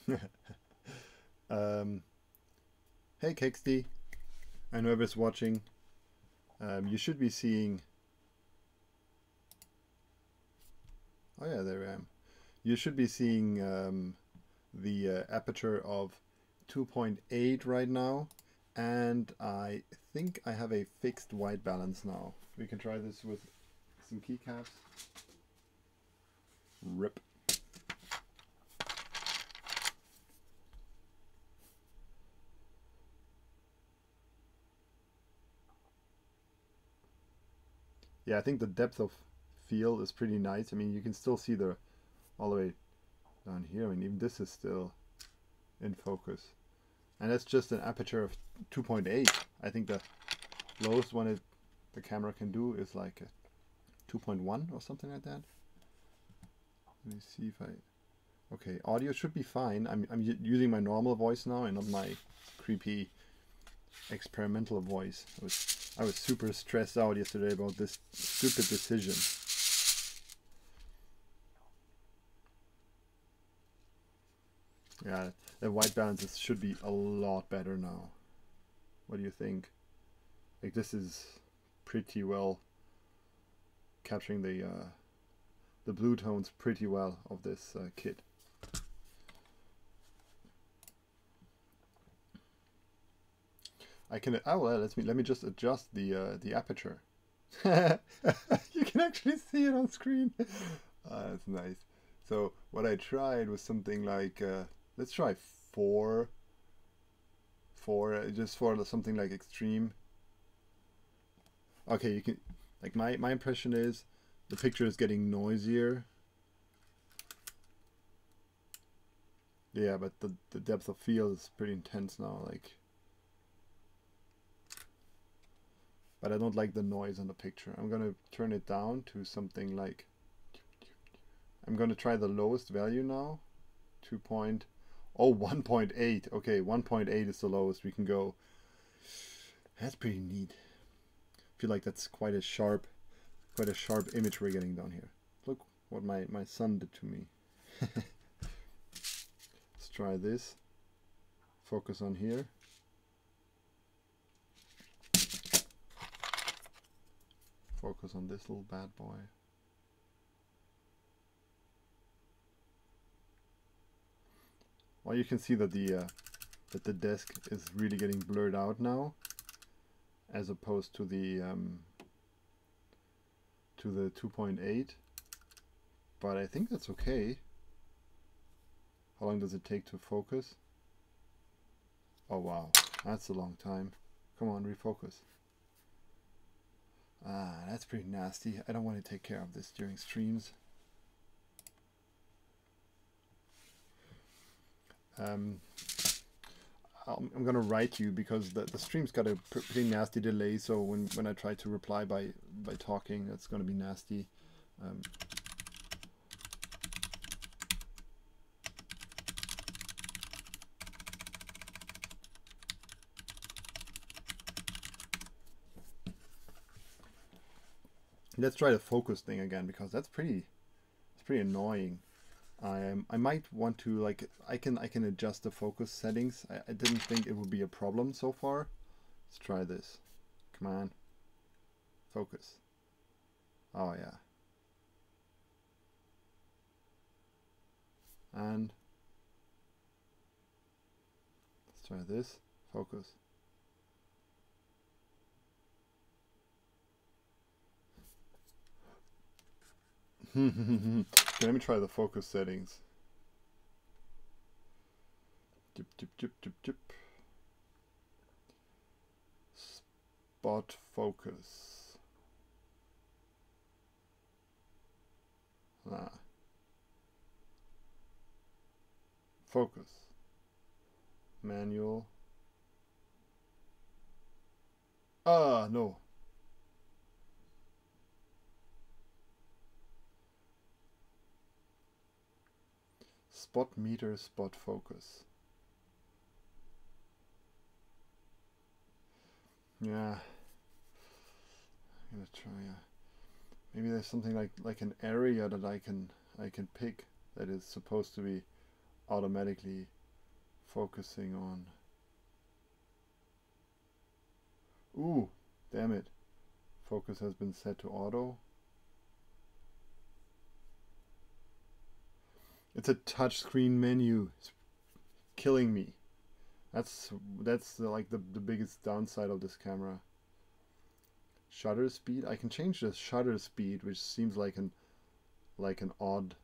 Hey KXD, and whoever's watching, you should be seeing. Oh yeah, there I am. You should be seeing the aperture of 2.8 right now, and I think I have a fixed white balance now. We can try this with some keycaps. Rip. Yeah, I think the depth of field is pretty nice. I mean, you can still see the all the way down here. I mean, even this is still in focus. And that's just an aperture of 2.8. I think the lowest one the camera can do is like a 2.1 or something like that. Let me see if I... Okay, audio should be fine. I'm using my normal voice now and not my creepy experimental voice. I was super stressed out yesterday about this stupid decision. Yeah, the white balances should be a lot better now. What do you think? Like, this is pretty well capturing the blue tones pretty well of this kit. I can well, let me just adjust the aperture. You can actually see it on screen. That's nice. So what I tried was something like let's try 4 just for something like extreme. Okay, you can, like, my impression is the picture is getting noisier. Yeah, but the depth of field is pretty intense now, like. But I don't like the noise on the picture. I'm gonna turn it down to something like, I'm gonna try the lowest value now. 1.8. Okay, 1.8 is the lowest we can go. That's pretty neat. I feel like that's quite a sharp image we're getting down here. Look what my son did to me. Let's try this. Focus on here. Focus on this little bad boy. Well, you can see that the desk is really getting blurred out now, as opposed to the 2.8. But I think that's okay. How long does it take to focus? Oh wow, that's a long time. Come on, refocus. Ah, that's pretty nasty. I don't want to take care of this during streams. I'm gonna write you because the stream's got a pretty nasty delay. So when I try to reply by talking, that's gonna be nasty. Let's try the focus thing again, because it's pretty annoying. I might want to, like, I can adjust the focus settings. I didn't think it would be a problem so far. Let's try this. Come on. Focus. Oh yeah. And let's try this. Focus. Okay, let me try the focus settings. Dip, dip, dip, dip, dip. Spot focus. Ah. Focus. Manual. Ah, no. Spot meter, spot focus. Yeah. I'm gonna try. Maybe there's something like an area that I can pick that is supposed to be automatically focusing on. Ooh, damn it. Focus has been set to auto. It's a touch screen menu. It's killing me. That's like the biggest downside of this camera. Shutter speed. I can change the shutter speed, which seems like an odd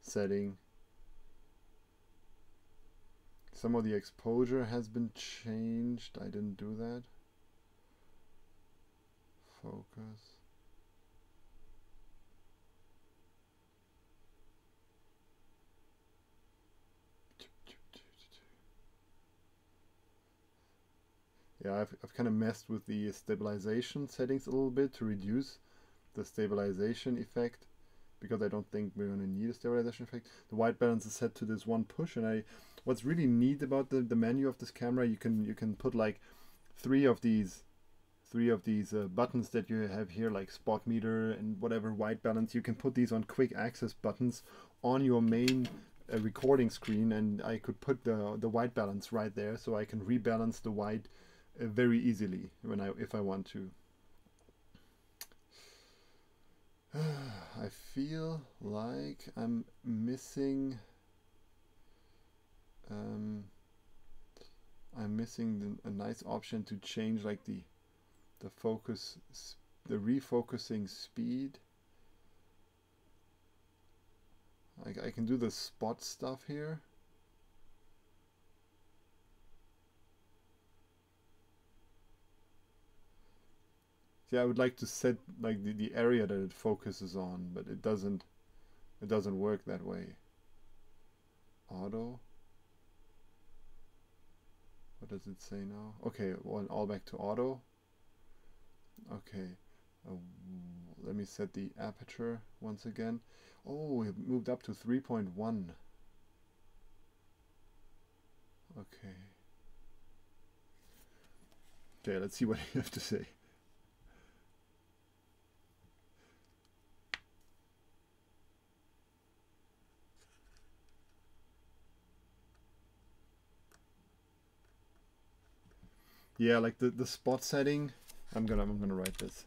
setting. Some of the exposure has been changed. I didn't do that. Focus. Yeah, I've kind of messed with the stabilization settings a little bit to reduce the stabilization effect, because I don't think we're going to need a stabilization effect. The white balance is set to this one push, and what's really neat about the menu of this camera, you can put like three of these buttons that you have here, like spot meter and whatever, white balance. You can put these on quick access buttons on your main recording screen, and I could put the white balance right there, so I can rebalance the white very easily if I want to. I feel like I'm missing a nice option to change like the focus, the refocusing speed. I can do the spot stuff here. See, I would like to set like the area that it focuses on, but it doesn't work that way. Auto. What does it say now? Okay, well, all back to auto. Okay, let me set the aperture once again. Oh, it moved up to 3.1. Okay. Okay, let's see what you have to say. Yeah, like the spot setting. I'm gonna write this.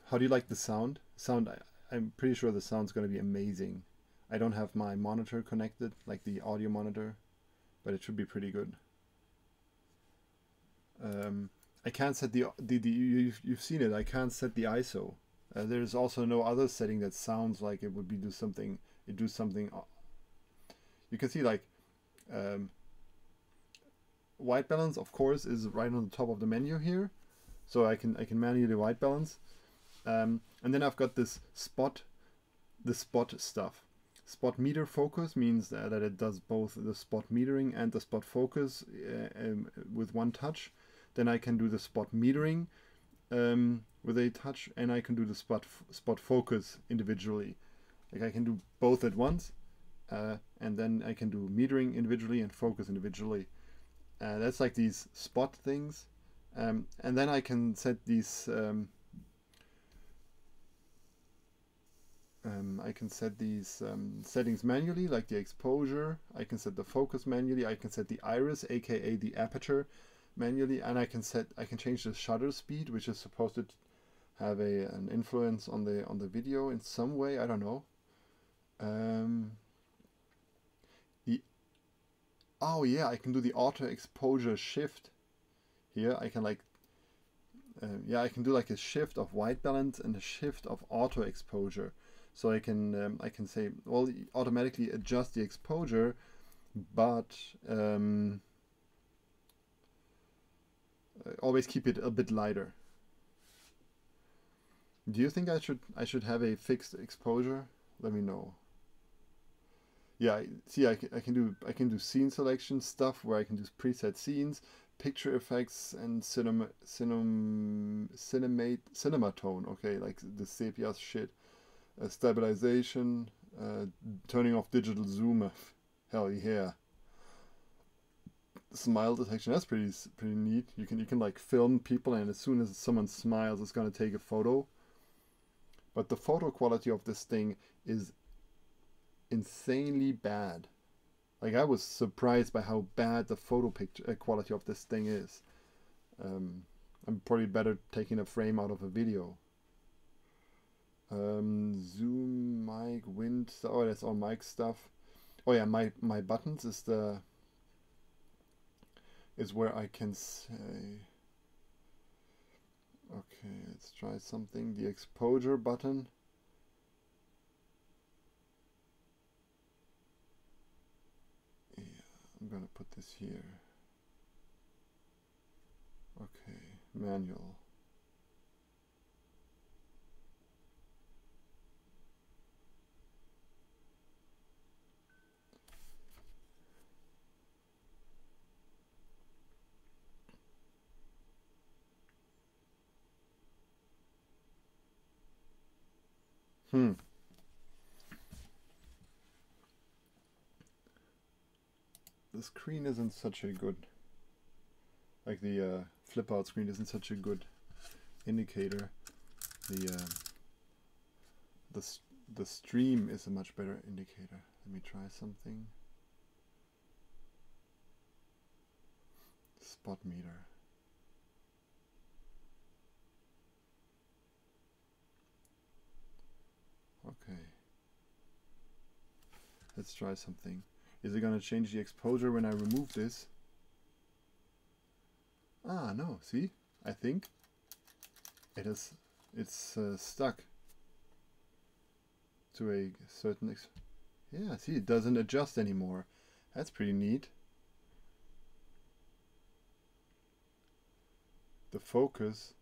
How do you like the sound? I'm pretty sure the sound's gonna be amazing. I don't have my monitor connected, like the audio monitor, but it should be pretty good. I can't set you've seen it. I can't set the ISO. There's also no other setting that sounds like it would do something. You can see like white balance, of course, is right on the top of the menu here, so I can manually white balance, and then I've got this spot stuff. Spot meter focus means that it does both the spot metering and the spot focus with one touch. Then I can do the spot metering with a touch, and I can do the spot focus individually. Like I can do both at once, and then I can do metering individually and focus individually. That's like these spot things, and then I can set these. Settings manually, like the exposure. I can set the focus manually. I can set the iris, aka the aperture, manually, and I can change the shutter speed, which is supposed to have an influence on the video in some way. I don't know. Oh yeah, I can do the auto exposure shift. Here I can I can do like a shift of white balance and a shift of auto exposure. So I can say, well, automatically adjust the exposure, but always keep it a bit lighter. Do you think I should have a fixed exposure? Let me know. Yeah, see, I can do scene selection stuff where I can do preset scenes, picture effects and cinematone. Okay, like the sepia shit. Stabilization, turning off digital zoom. Hell yeah. Smile detection. That's pretty neat. You can like film people, and as soon as someone smiles, it's gonna take a photo. But the photo quality of this thing is insanely bad. Like, I was surprised by how bad the photo picture quality of this thing is. I'm probably better taking a frame out of a video. Zoom, mic, wind. Oh, that's all mic stuff. Oh yeah, my buttons is where I can say. Okay, let's try something. The exposure button. Yeah, I'm gonna put this here. Okay, manual. The screen isn't such a good, like the flip out screen isn't such a good indicator. The stream is a much better indicator. Let me try something. Spot meter. Okay. Let's try something. Is it going to change the exposure when I remove this? Ah, no. See? I think it's stuck to a certain yeah, see, it doesn't adjust anymore. That's pretty neat. The focus.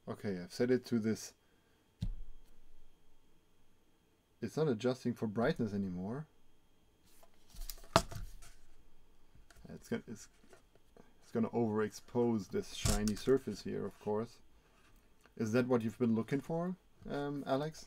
Okay, I've set it to this. It's not adjusting for brightness anymore. It's gonna overexpose this shiny surface here, of course. Is that what you've been looking for, Alex?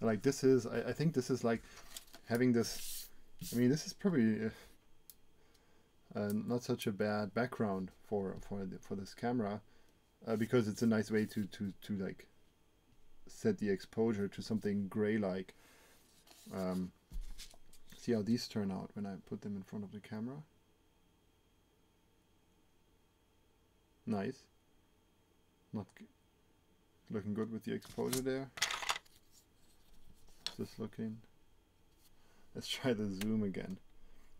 Like, this is, I think this is like having this. I mean, this is probably not such a bad background for this camera, because it's a nice way to like set the exposure to something gray like. See how these turn out when I put them in front of the camera. Nice. Not looking good with the exposure there. Just looking. Let's try the zoom again.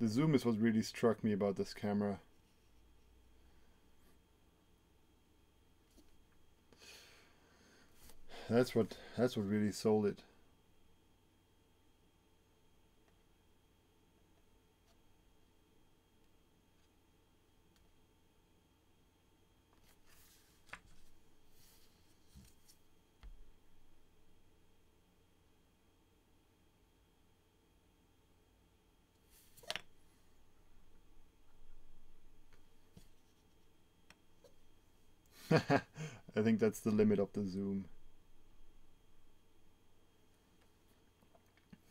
The zoom is what really struck me about this camera. That's what really sold it. I think that's the limit of the zoom.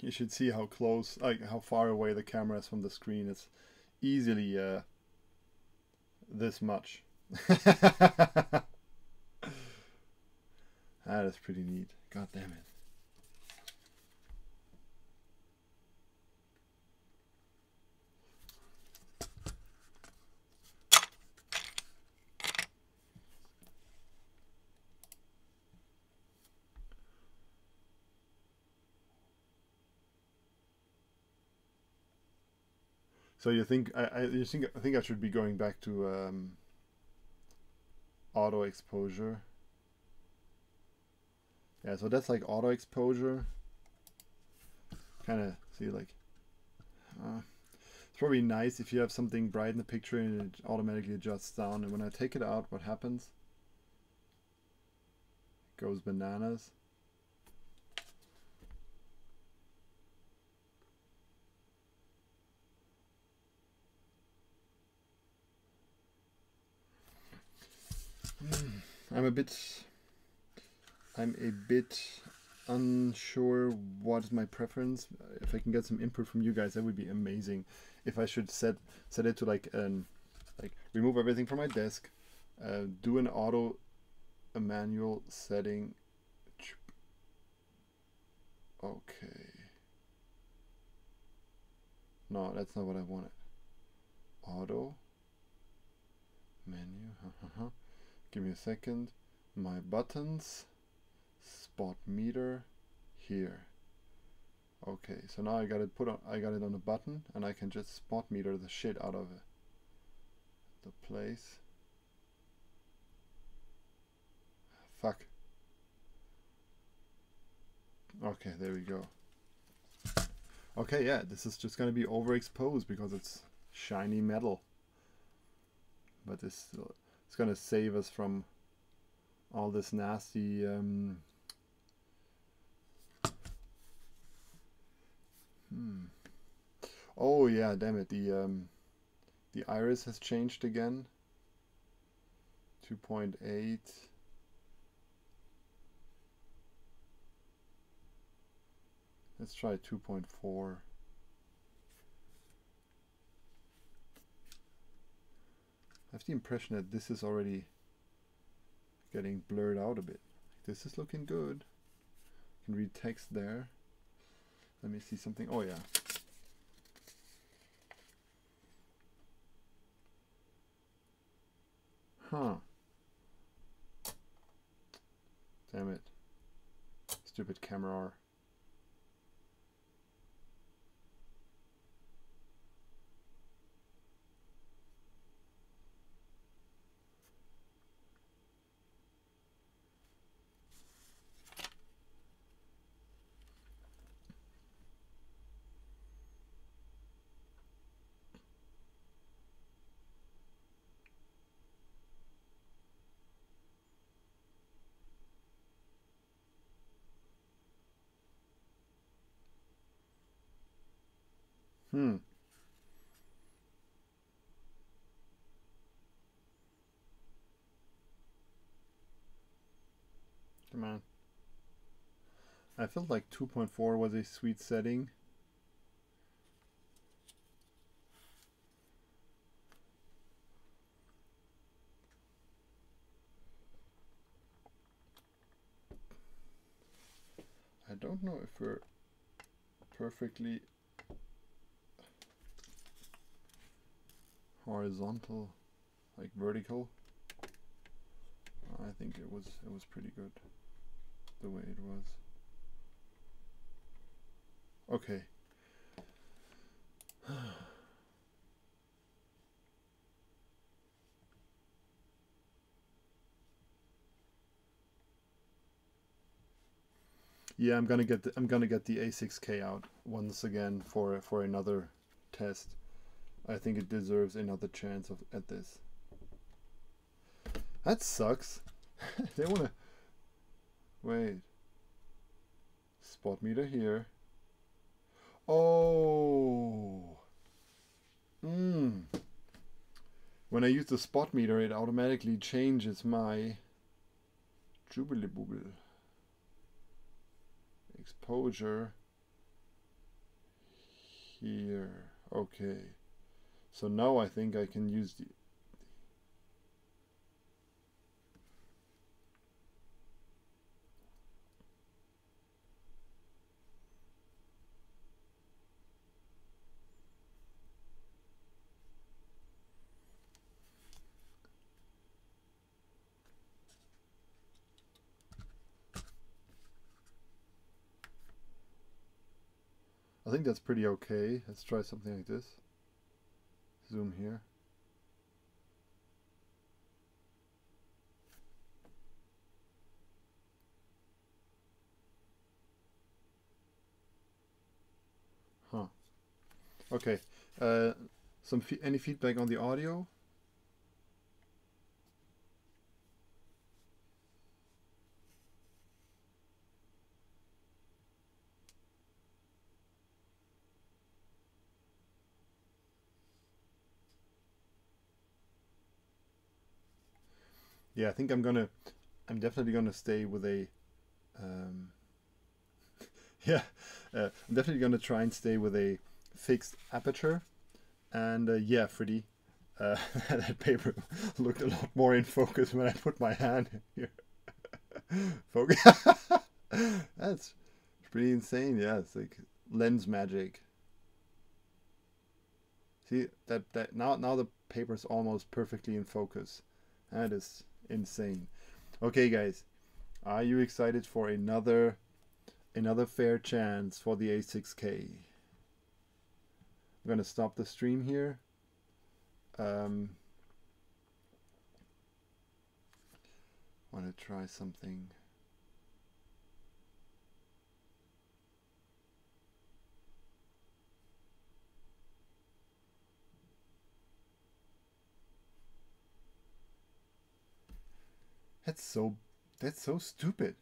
You should see how close, like how far away the camera is from the screen. It's easily this much. That is pretty neat. God damn it. So you think I think I should be going back to auto exposure. Yeah, so that's like auto exposure. Kind of see, like, It's probably nice if you have something bright in the picture and it automatically adjusts down, and when I take it out, what happens? It goes bananas. I'm a bit unsure what is my preference. If I can get some input from you guys, that would be amazing. If I should set it to like remove everything from my desk, do a manual setting. Okay. No, that's not what I wanted. Auto menu. Give me a second. My buttons. Spot meter here. Okay, so now I got it on a button, and I can just spot meter the shit out of it. The place. Fuck. Okay, there we go. Okay, yeah, this is just gonna be overexposed because it's shiny metal. But it's gonna save us from all this nasty Oh yeah, damn it, the iris has changed again. 2.8. Let's try 2.4. I have the impression that this is already getting blurred out a bit. This is looking good. You can read text there. Let me see something. Oh yeah. Huh. Damn it. Stupid camera. Hmm. Come on. I felt like 2.4 was a sweet setting. I don't know if we're perfectly horizontal, like vertical. I think it was pretty good the way it was. Okay. Yeah, I'm gonna get the A6K out once again for another test. I think it deserves another chance at this. That sucks. They wanna wait. Spot meter here. Oh. When I use the spot meter, it automatically changes my Jubilee Boogle exposure here. Okay. So now I think I can use the I think that's pretty okay. Let's try something like this. Zoom here. Huh. Okay. Any feedback on the audio? Yeah, I think I'm definitely gonna stay with a, um, yeah, I'm definitely gonna try and stay with a fixed aperture. And yeah, Freddy, that paper looked a lot more in focus when I put my hand here. Focus. That's pretty insane. Yeah, it's like lens magic. See that now the paper's almost perfectly in focus. That is insane. Okay, guys, are you excited for another fair chance for the A6K? I'm gonna stop the stream here. Want to try something. That's so stupid.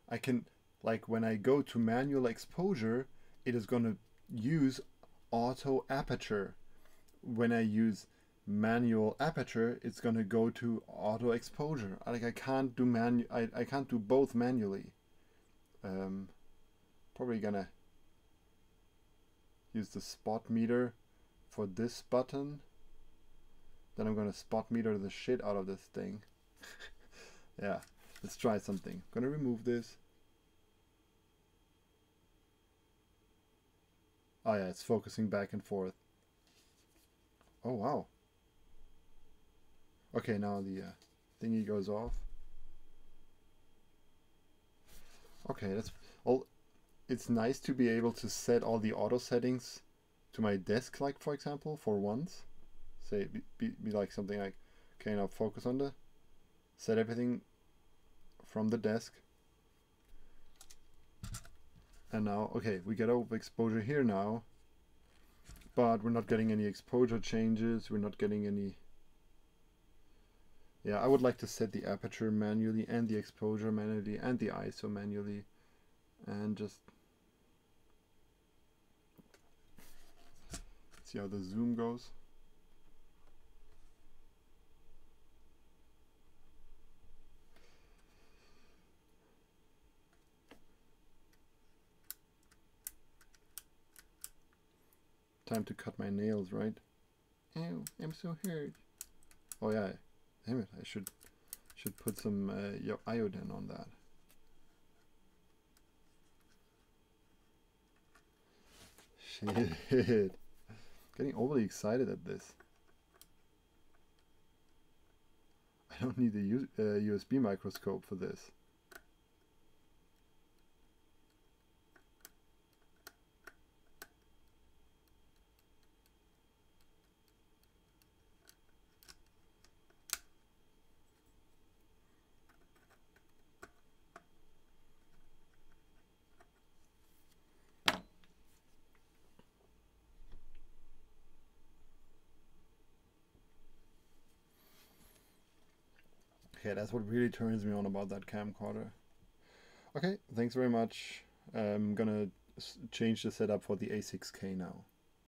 I can, like, when I go to manual exposure, it is gonna use auto aperture. When I use manual aperture, it's gonna go to auto exposure. Like, I can't do I can't do both manually. Probably gonna use the spot meter for this button. Then I'm gonna spot meter the shit out of this thing. Yeah, let's try something. Gonna remove this. Oh yeah, it's focusing back and forth. Oh wow. Okay, now the thingy goes off. Okay, that's all. It's nice to be able to set all the auto settings to my desk, like for example, for once. Say be like something like, okay, now focus on the, set everything from the desk. And now, okay, we get overexposure here now, but we're not getting any exposure changes. We're not getting any. Yeah, I would like to set the aperture manually and the exposure manually and the ISO manually, and just see how the zoom goes. Time to cut my nails, right? Ow, I'm so hurt. Oh yeah, damn it, I should put some iodine on that. Shit. Getting overly excited at this. I don't need a USB microscope for this. Okay, that's what really turns me on about that camcorder. Okay, thanks very much. I'm gonna change the setup for the A6K now.